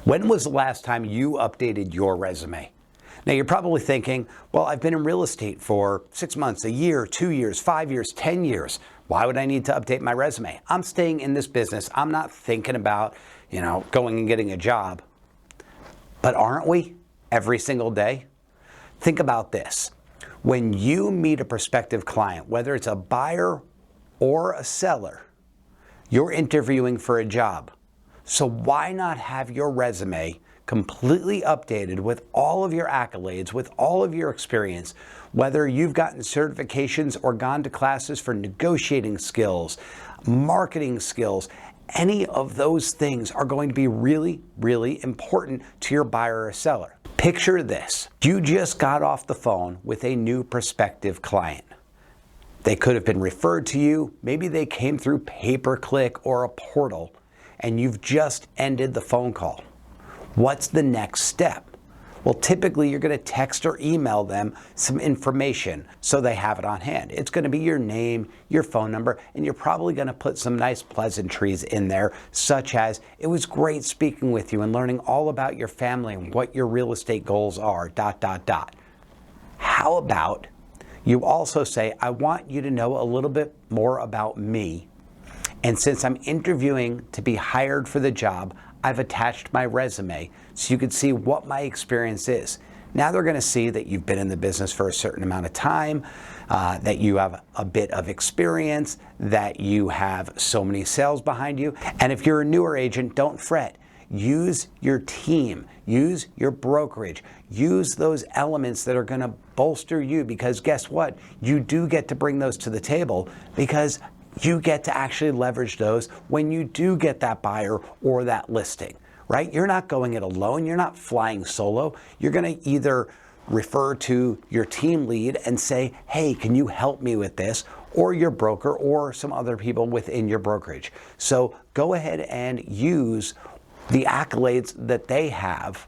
When was the last time you updated your resume? Now you're probably thinking, well, I've been in real estate for 6 months, a year, 2 years, 5 years, 10 years. Why would I need to update my resume? I'm staying in this business. I'm not thinking about, going and getting a job. But aren't we every single day? Think about this. When you meet a prospective client, whether it's a buyer or a seller, you're interviewing for a job. So why not have your resume completely updated with all of your accolades, with all of your experience, whether you've gotten certifications or gone to classes for negotiating skills, marketing skills, any of those things are going to be really, really important to your buyer or seller. Picture this. You just got off the phone with a new prospective client. They could have been referred to you. Maybe they came through pay-per-click or a portal, and you've just ended the phone call. What's the next step? Well, typically you're going to text or email them some information so they have it on hand. It's going to be your name, your phone number, and you're probably going to put some nice pleasantries in there, such as, it was great speaking with you and learning all about your family and what your real estate goals are, ... How about you also say, I want you to know a little bit more about me, and since I'm interviewing to be hired for the job, I've attached my resume so you can see what my experience is. Now they're going to see that you've been in the business for a certain amount of time, that you have a bit of experience, that you have so many sales behind you. And if you're a newer agent, don't fret. Use your team, use your brokerage, use those elements that are going to bolster you, because guess what? You do get to bring those to the table, because you get to actually leverage those when you do get that buyer or that listing, right? You're not going it alone. You're not flying solo. You're going to either refer to your team lead and say, hey, can you help me with this? Or your broker or some other people within your brokerage. So go ahead and use the accolades that they have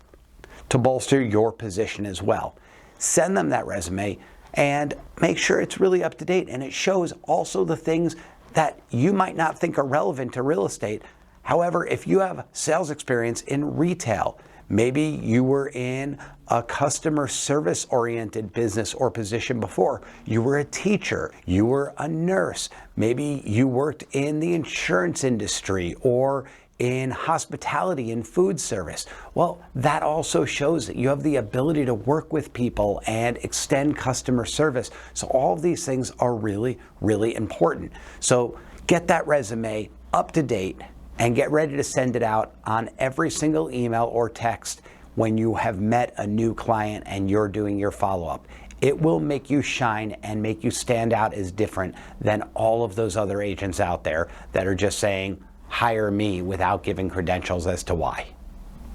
to bolster your position as well. Send them that resume and make sure it's really up to date, and it shows also the things that you might not think are relevant to real estate. However, if you have sales experience in retail, maybe you were in a customer service oriented business or position before, you were a teacher, you were a nurse, maybe you worked in the insurance industry or in hospitality and food service. Well, that also shows that you have the ability to work with people and extend customer service. So all of these things are really, really important. So get that resume up to date and get ready to send it out on every single email or text when you have met a new client and you're doing your follow-up. It will make you shine and make you stand out as different than all of those other agents out there that are just saying, hire me, without giving credentials as to why.